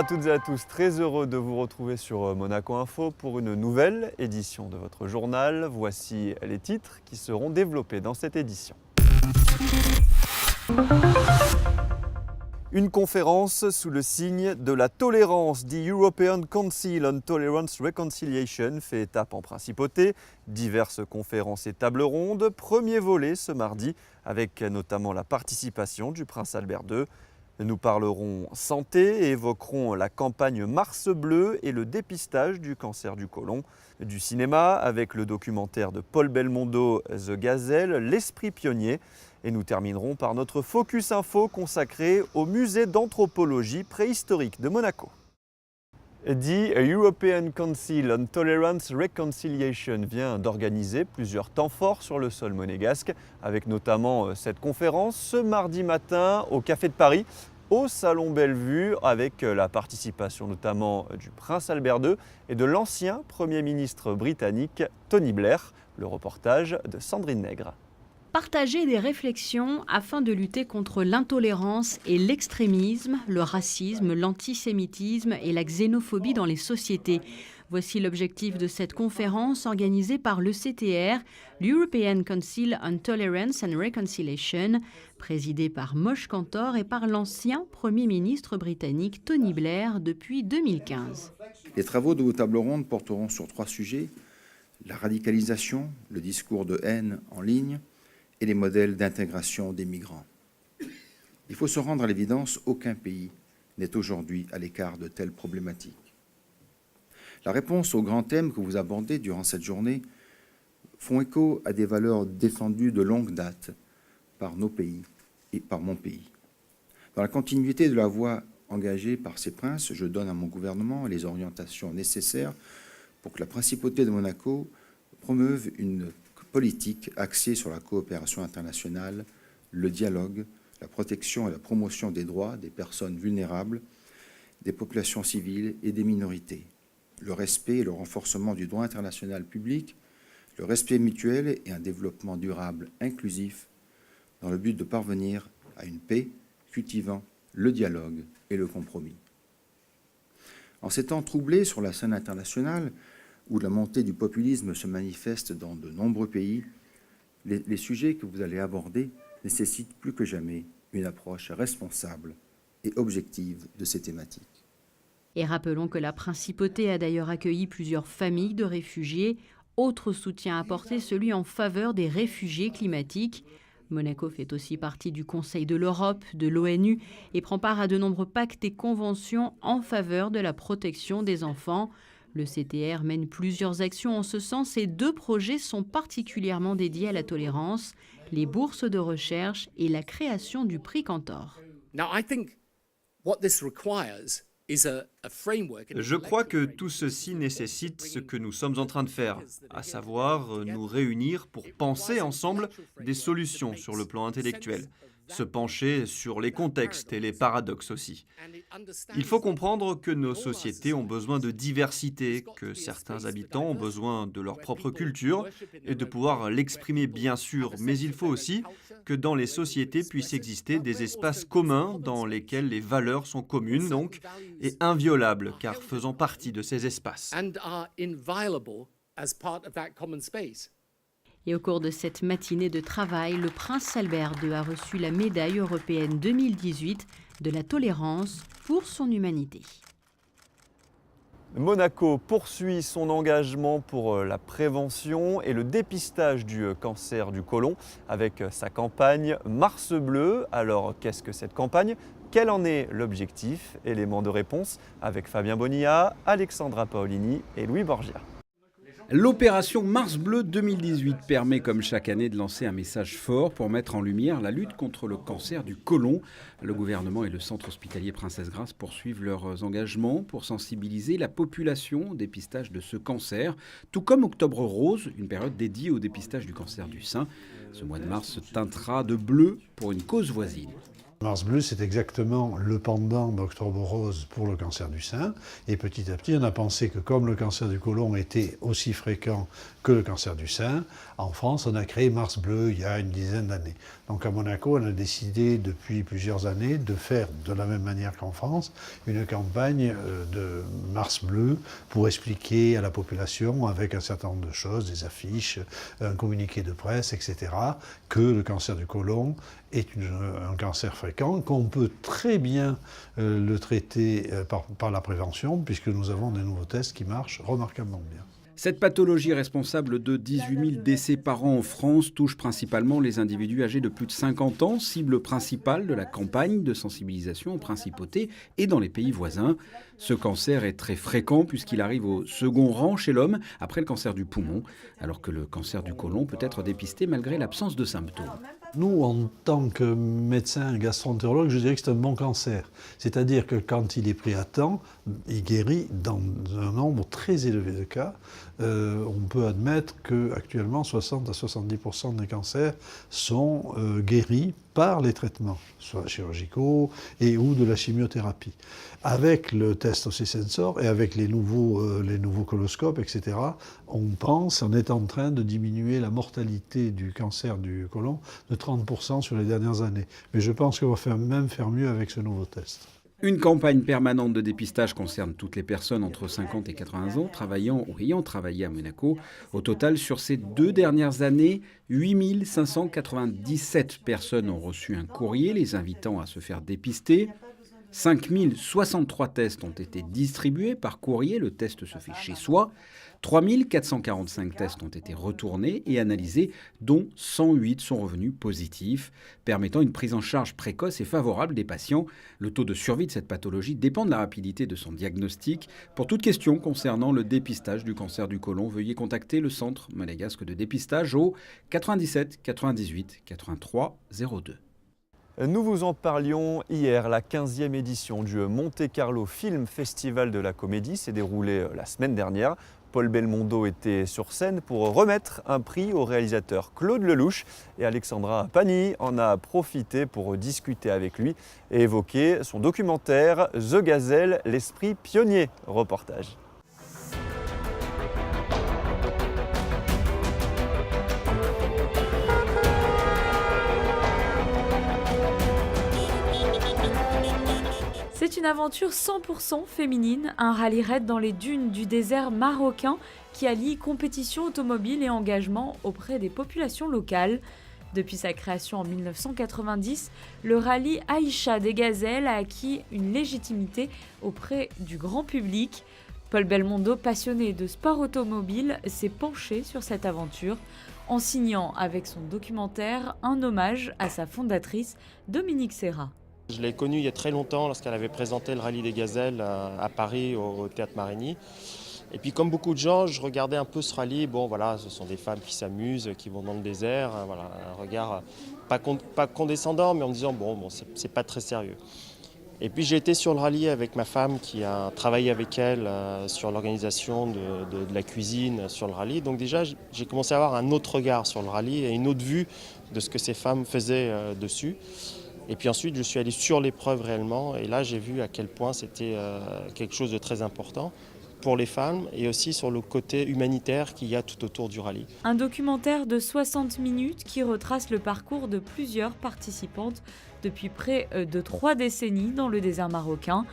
à toutes et à tous, très heureux de vous retrouver sur Monaco Info pour une nouvelle édition de votre journal. Voici les titres qui seront développés dans cette édition. Une conférence sous le signe de la tolérance. The European Council on Tolerance Reconciliation fait étape en principauté. Diverses conférences et tables rondes. Premier volet ce mardi avec notamment la participation du prince Albert II. Nous parlerons santé et évoquerons la campagne Mars Bleu et le dépistage du cancer du côlon. Du cinéma avec le documentaire de Paul Belmondo, The Gazelle, l'esprit pionnier. Et nous terminerons par notre Focus Info consacré au musée d'anthropologie préhistorique de Monaco. The European Council on Tolerance Reconciliation vient d'organiser plusieurs temps forts sur le sol monégasque, avec notamment cette conférence ce mardi matin au Café de Paris, au Salon Bellevue, avec la participation notamment du prince Albert II et de l'ancien Premier ministre britannique Tony Blair. Le reportage de Sandrine Nègre. Partager des réflexions afin de lutter contre l'intolérance et l'extrémisme, le racisme, l'antisémitisme et la xénophobie dans les sociétés. Voici l'objectif de cette conférence organisée par l'ECTR, l'European Council on Tolerance and Reconciliation, présidée par Moshe Kantor et par l'ancien Premier ministre britannique Tony Blair depuis 2015. Les travaux de vos tables rondes porteront sur 3 sujets: la radicalisation, le discours de haine en ligne, et les modèles d'intégration des migrants. Il faut se rendre à l'évidence, aucun pays n'est aujourd'hui à l'écart de telles problématiques. La réponse aux grands thèmes que vous abordez durant cette journée font écho à des valeurs défendues de longue date par nos pays et par mon pays. Dans la continuité de la voie engagée par ces princes, je donne à mon gouvernement les orientations nécessaires pour que la principauté de Monaco promeuve une politique axée sur la coopération internationale, le dialogue, la protection et la promotion des droits des personnes vulnérables, des populations civiles et des minorités, le respect et le renforcement du droit international public, le respect mutuel et un développement durable inclusif dans le but de parvenir à une paix cultivant le dialogue et le compromis. En ces temps troublés sur la scène internationale, où la montée du populisme se manifeste dans de nombreux pays, les sujets que vous allez aborder nécessitent plus que jamais une approche responsable et objective de ces thématiques. Et rappelons que la principauté a d'ailleurs accueilli plusieurs familles de réfugiés. Autre soutien apporté, celui en faveur des réfugiés climatiques. Monaco fait aussi partie du Conseil de l'Europe, de l'ONU et prend part à de nombreux pactes et conventions en faveur de la protection des enfants. Le CTR mène plusieurs actions en ce sens et 2 projets sont particulièrement dédiés à la tolérance, les bourses de recherche et la création du prix Kantor. Je crois que tout ceci nécessite ce que nous sommes en train de faire, à savoir nous réunir pour penser ensemble des solutions sur le plan intellectuel, se pencher sur les contextes et les paradoxes aussi. Il faut comprendre que nos sociétés ont besoin de diversité, que certains habitants ont besoin de leur propre culture et de pouvoir l'exprimer bien sûr, mais il faut aussi que dans les sociétés puissent exister des espaces communs dans lesquels les valeurs sont communes donc et inviolables car faisant partie de ces espaces. Et au cours de cette matinée de travail, le prince Albert II a reçu la médaille européenne 2018 de la tolérance pour son humanité. Monaco poursuit son engagement pour la prévention et le dépistage du cancer du côlon avec sa campagne Mars Bleu. Alors qu'est-ce que cette campagne ? Quel en est l'objectif ? Élément de réponse avec Fabien Bonilla, Alexandra Paolini et Louis Borgia. L'opération Mars Bleu 2018 permet, comme chaque année, de lancer un message fort pour mettre en lumière la lutte contre le cancer du côlon. Le gouvernement et le centre hospitalier Princesse Grace poursuivent leurs engagements pour sensibiliser la population au dépistage de ce cancer, tout comme Octobre Rose, une période dédiée au dépistage du cancer du sein. Ce mois de mars se teintera de bleu pour une cause voisine. Mars Bleu, c'est exactement le pendant d'Octobre Rose pour le cancer du sein. Et petit à petit, on a pensé que comme le cancer du côlon était aussi fréquent que le cancer du sein, en France, on a créé Mars Bleu il y a une dizaine d'années. Donc à Monaco, on a décidé depuis plusieurs années de faire de la même manière qu'en France une campagne de Mars Bleu pour expliquer à la population, avec un certain nombre de choses, des affiches, un communiqué de presse, etc., que le cancer du côlon est un cancer fréquent, qu'on peut très bien le traiter par la prévention, puisque nous avons des nouveaux tests qui marchent remarquablement bien. Cette pathologie responsable de 18 000 décès par an en France touche principalement les individus âgés de plus de 50 ans, cible principale de la campagne de sensibilisation en principauté et dans les pays voisins. Ce cancer est très fréquent puisqu'il arrive au second rang chez l'homme après le cancer du poumon, alors que le cancer du côlon peut être dépisté malgré l'absence de symptômes. Nous, en tant que médecin gastroentérologue, je dirais que c'est un bon cancer. C'est-à-dire que quand il est pris à temps, il guérit dans un nombre très élevé de cas. On peut admettre qu'actuellement, 60 à 70% des cancers sont guéris par les traitements, soit chirurgicaux ou de la chimiothérapie. Avec le test OC-Sensor et avec les nouveaux coloscopes, etc., on est en train de diminuer la mortalité du cancer du côlon de 30% sur les dernières années. Mais je pense qu'on va même faire mieux avec ce nouveau test. Une campagne permanente de dépistage concerne toutes les personnes entre 50 et 80 ans travaillant ou ayant travaillé à Monaco. Au total, sur ces 2 dernières années, 8 597 personnes ont reçu un courrier les invitant à se faire dépister. 5 063 tests ont été distribués par courrier, le test se fait chez soi. 3 445 tests ont été retournés et analysés, dont 108 sont revenus positifs, permettant une prise en charge précoce et favorable des patients. Le taux de survie de cette pathologie dépend de la rapidité de son diagnostic. Pour toute question concernant le dépistage du cancer du côlon, veuillez contacter le Centre monégasque de dépistage au 97 98 83 02. Nous vous en parlions hier, la 15e édition du Monte Carlo Film Festival de la Comédie s'est déroulée la semaine dernière. Paul Belmondo était sur scène pour remettre un prix au réalisateur Claude Lelouch et Alexandra Pagny en a profité pour discuter avec lui et évoquer son documentaire The Gazelle, l'esprit pionnier. Reportage. C'est une aventure 100% féminine, un rallye-raid dans les dunes du désert marocain qui allie compétition automobile et engagement auprès des populations locales. Depuis sa création en 1990, le rallye Aïcha des Gazelles a acquis une légitimité auprès du grand public. Paul Belmondo, passionné de sport automobile, s'est penché sur cette aventure en signant avec son documentaire un hommage à sa fondatrice, Dominique Serra. Je l'ai connue il y a très longtemps lorsqu'elle avait présenté le rallye des Gazelles à Paris au Théâtre Marigny. Et puis comme beaucoup de gens, je regardais un peu ce rallye. Bon voilà, ce sont des femmes qui s'amusent, qui vont dans le désert. Voilà, un regard pas condescendant, mais en me disant bon c'est pas très sérieux. Et puis j'ai été sur le rallye avec ma femme qui a travaillé avec elle sur l'organisation de la cuisine sur le rallye. Donc déjà j'ai commencé à avoir un autre regard sur le rallye et une autre vue de ce que ces femmes faisaient dessus. Et puis ensuite, je suis allé sur l'épreuve réellement et là, j'ai vu à quel point c'était quelque chose de très important pour les femmes et aussi sur le côté humanitaire qu'il y a tout autour du rallye. Un documentaire de 60 minutes qui retrace le parcours de plusieurs participantes depuis près de 3 décennies dans le désert marocain.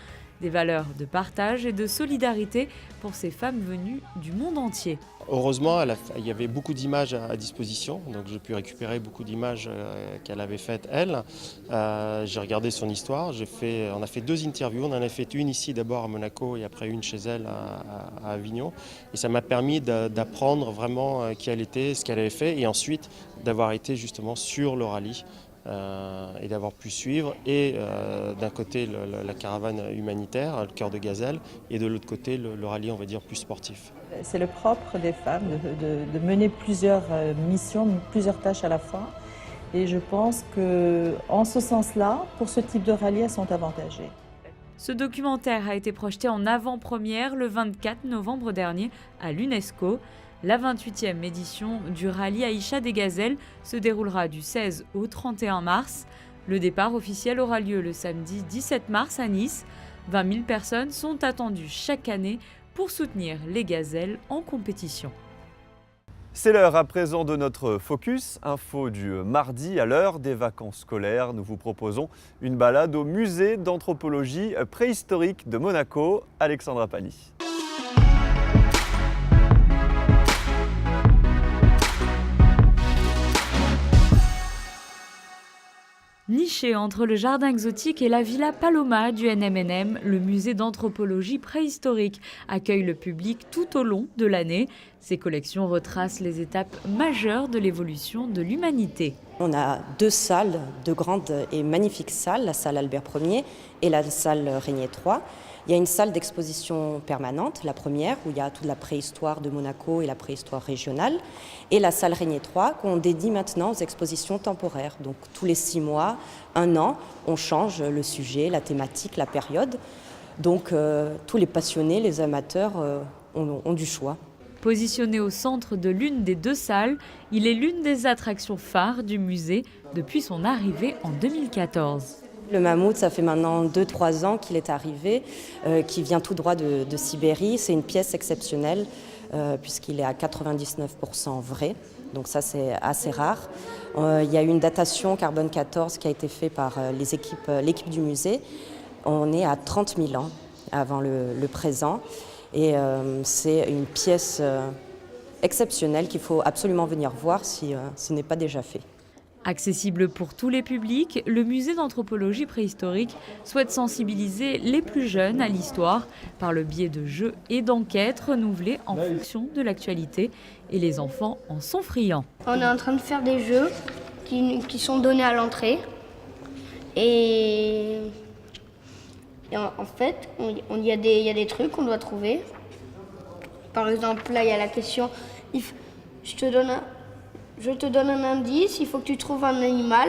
Des valeurs de partage et de solidarité pour ces femmes venues du monde entier. Heureusement, il y avait beaucoup d'images à disposition, donc j'ai pu récupérer beaucoup d'images qu'elle avait faites elle. J'ai regardé son histoire, on a fait 2 interviews, on en a fait une ici d'abord à Monaco et après une chez elle à Avignon. Et ça m'a permis d'apprendre vraiment qui elle était, ce qu'elle avait fait et ensuite d'avoir été justement sur le rallye. Et d'avoir pu suivre et d'un côté la caravane humanitaire, le cœur de Gazelle, et de l'autre côté le rallye on va dire plus sportif. C'est le propre des femmes de mener plusieurs missions, plusieurs tâches à la fois et je pense qu'en ce sens-là, pour ce type de rallye, elles sont avantagées. Ce documentaire a été projeté en avant-première le 24 novembre dernier à l'UNESCO. La 28e édition du rallye Aïcha des Gazelles se déroulera du 16 au 31 mars. Le départ officiel aura lieu le samedi 17 mars à Nice. 20 000 personnes sont attendues chaque année pour soutenir les gazelles en compétition. C'est l'heure à présent de notre Focus Info du mardi. À l'heure des vacances scolaires, nous vous proposons une balade au musée d'anthropologie préhistorique de Monaco. Alexandra Pani. Niché entre le jardin exotique et la Villa Paloma du NMNM, le musée d'anthropologie préhistorique accueille le public tout au long de l'année. Ces collections retracent les étapes majeures de l'évolution de l'humanité. On a 2 salles, 2 grandes et magnifiques salles, la salle Albert Ier et la salle Régnier III. Il y a une salle d'exposition permanente, la première, où il y a toute la préhistoire de Monaco et la préhistoire régionale, et la salle Régnier III qu'on dédie maintenant aux expositions temporaires. Donc tous les 6 mois, 1 an, on change le sujet, la thématique, la période. Donc tous les passionnés, les amateurs ont du choix. Positionné au centre de l'une des 2 salles, il est l'une des attractions phares du musée depuis son arrivée en 2014. Le mammouth, ça fait maintenant 2-3 ans qu'il est arrivé, qui vient tout droit de Sibérie. C'est une pièce exceptionnelle puisqu'il est à 99% vrai, donc ça c'est assez rare. Il y a eu une datation carbone 14 qui a été faite par l'équipe du musée. On est à 30 000 ans avant le présent et c'est une pièce exceptionnelle qu'il faut absolument venir voir si ce n'est pas déjà fait. Accessible pour tous les publics, le musée d'anthropologie préhistorique souhaite sensibiliser les plus jeunes à l'histoire par le biais de jeux et d'enquêtes renouvelés en fonction de l'actualité et les enfants en sont friands. On est en train de faire des jeux qui sont donnés à l'entrée et en fait il y a des trucs qu'on doit trouver. Par exemple là il y a la question, je te donne un indice, il faut que tu trouves un animal.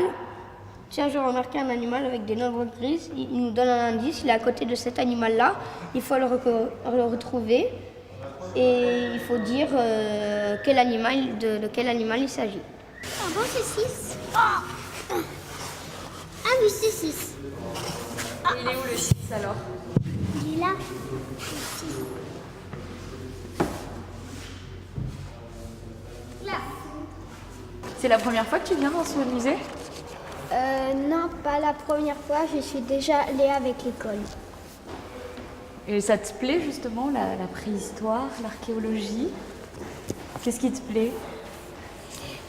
Tiens, j'ai remarqué un animal avec des nombreux grises. Il nous donne un indice, il est à côté de cet animal-là. Il faut le retrouver et il faut dire de quel animal il s'agit. Ah bon, c'est 6. Ah oui, c'est 6. Ah. Il est où le 6 alors? Il est là. C'est la première fois que tu viens dans ce musée? Non, pas la première fois, je suis déjà allée avec l'école. Et ça te plaît justement, la préhistoire, l'archéologie? Qu'est-ce qui te plaît?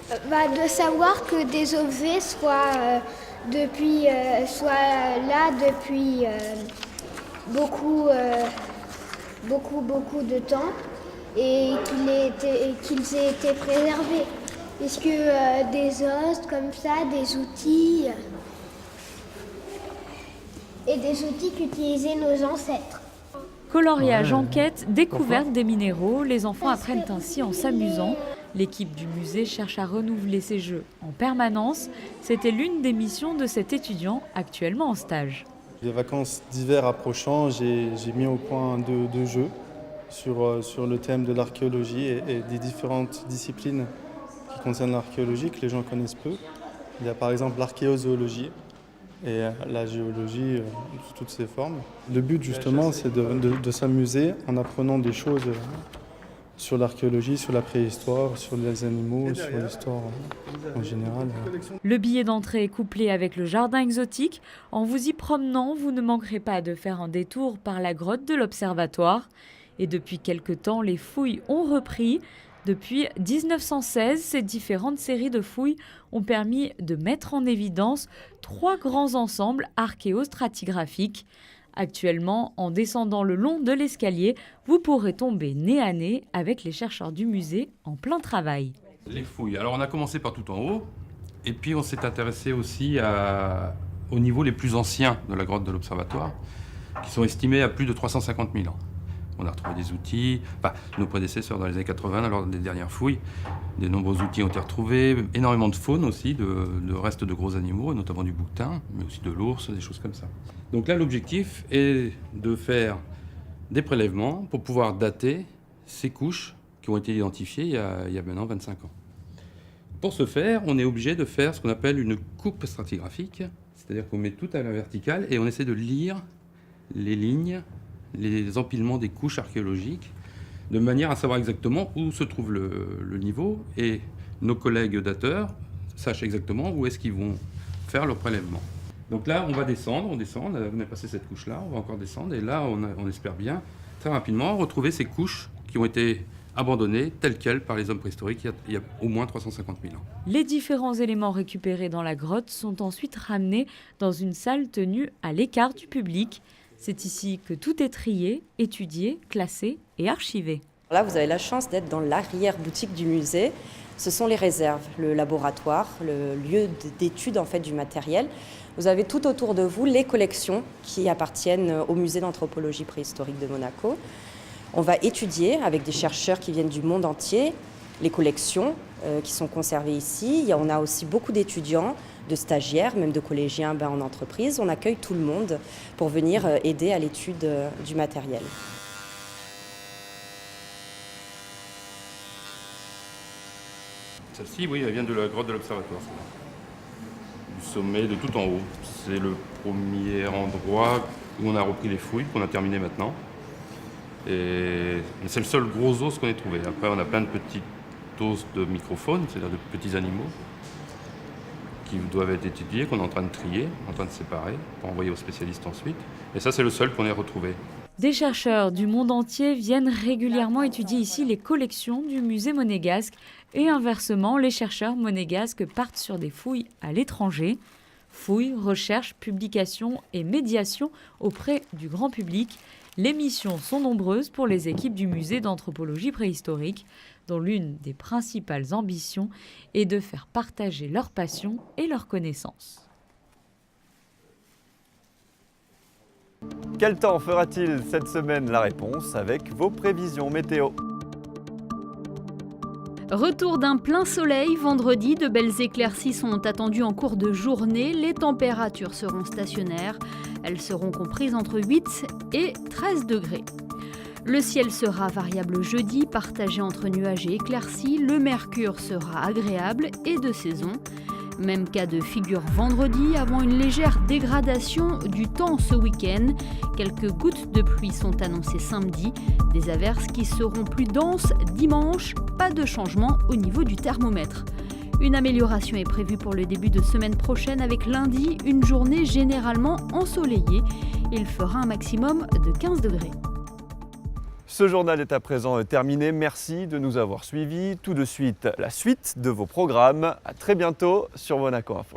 De savoir que des objets soient là depuis beaucoup de temps et qu'ils aient été préservés. Est-ce que des os comme ça, des outils et des outils qu'utilisaient nos ancêtres. Coloriage, enquête, découverte des minéraux, les enfants apprennent ainsi en s'amusant. L'équipe du musée cherche à renouveler ses jeux en permanence. C'était l'une des missions de cet étudiant actuellement en stage. Les vacances d'hiver approchant, j'ai mis au point 2 jeux sur le thème de l'archéologie et des différentes disciplines qui concernent l'archéologie que les gens connaissent peu. Il y a par exemple l'archéozoologie et la géologie sous toutes ses formes. Le but justement c'est de s'amuser en apprenant des choses sur l'archéologie, sur la préhistoire, sur les animaux, sur l'histoire en général. Le billet d'entrée est couplé avec le jardin exotique. En vous y promenant, vous ne manquerez pas de faire un détour par la grotte de l'Observatoire. Et depuis quelque temps, les fouilles ont repris. Depuis 1916, ces différentes séries de fouilles ont permis de mettre en évidence 3 grands ensembles archéostratigraphiques. Actuellement, en descendant le long de l'escalier, vous pourrez tomber nez à nez avec les chercheurs du musée en plein travail. Les fouilles. Alors on a commencé par tout en haut, et puis on s'est intéressé aussi aux niveaux les plus anciens de la grotte de l'Observatoire, qui sont estimés à plus de 350 000 ans. On a retrouvé des outils, nos prédécesseurs dans les années 80, lors des dernières fouilles. De nombreux outils ont été retrouvés, énormément de faune aussi, de restes de gros animaux, notamment du bouquetin, mais aussi de l'ours, des choses comme ça. Donc là, l'objectif est de faire des prélèvements pour pouvoir dater ces couches qui ont été identifiées il y a maintenant 25 ans. Pour ce faire, on est obligé de faire ce qu'on appelle une coupe stratigraphique, C'est-à-dire qu'on met tout à la verticale et on essaie de lire les lignes, les empilements des couches archéologiques, de manière à savoir exactement où se trouve le niveau, et nos collègues dateurs sachent exactement où est-ce qu'ils vont faire leur prélèvement. Donc là, on va descendre, on descend, on a passé cette couche-là, on va encore descendre, et là, on espère bien, très rapidement, retrouver ces couches qui ont été abandonnées telles quelles par les hommes préhistoriques il y a au moins 350 000 ans. Les différents éléments récupérés dans la grotte sont ensuite ramenés dans une salle tenue à l'écart du public. C'est ici que tout est trié, étudié, classé et archivé. Là, vous avez la chance d'être dans l'arrière-boutique du musée. Ce sont les réserves, le laboratoire, le lieu d'étude en fait, du matériel. Vous avez tout autour de vous les collections qui appartiennent au musée d'anthropologie préhistorique de Monaco. On va étudier avec des chercheurs qui viennent du monde entier les collections qui sont conservées ici. On a aussi beaucoup d'étudiants, de stagiaires, même de collégiens en entreprise. On accueille tout le monde pour venir aider à l'étude du matériel. Celle-ci, oui, elle vient de la grotte de l'Observatoire. Du sommet, de tout en haut. C'est le premier endroit où on a repris les fouilles, qu'on a terminé maintenant. Et c'est le seul gros os qu'on ait trouvé. Après, on a plein de petits os de microfaune, c'est-à-dire de petits animaux, qui doivent être étudiés, qu'on est en train de trier, en train de séparer, pour envoyer aux spécialistes ensuite. Et ça, c'est le seul qu'on ait retrouvé. Des chercheurs du monde entier viennent régulièrement étudier ici les collections du musée monégasque et inversement, les chercheurs monégasques partent sur des fouilles à l'étranger. Fouilles, recherches, publications et médiation auprès du grand public. Les missions sont nombreuses pour les équipes du musée d'anthropologie préhistorique, dont l'une des principales ambitions est de faire partager leur passion et leurs connaissances. Quel temps fera-t-il cette semaine? La réponse avec vos prévisions météo. Retour d'un plein soleil vendredi, de belles éclaircies sont attendues en cours de journée. Les températures seront stationnaires. Elles seront comprises entre 8 et 13 degrés. Le ciel sera variable jeudi, partagé entre nuages et éclaircies. Le mercure sera agréable et de saison. Même cas de figure vendredi, avant une légère dégradation du temps ce week-end. Quelques gouttes de pluie sont annoncées samedi, des averses qui seront plus denses dimanche. Pas de changement au niveau du thermomètre. Une amélioration est prévue pour le début de semaine prochaine avec lundi, une journée généralement ensoleillée. Il fera un maximum de 15 degrés. Ce journal est à présent terminé. Merci de nous avoir suivis. Tout de suite, la suite de vos programmes. À très bientôt sur Monaco Info.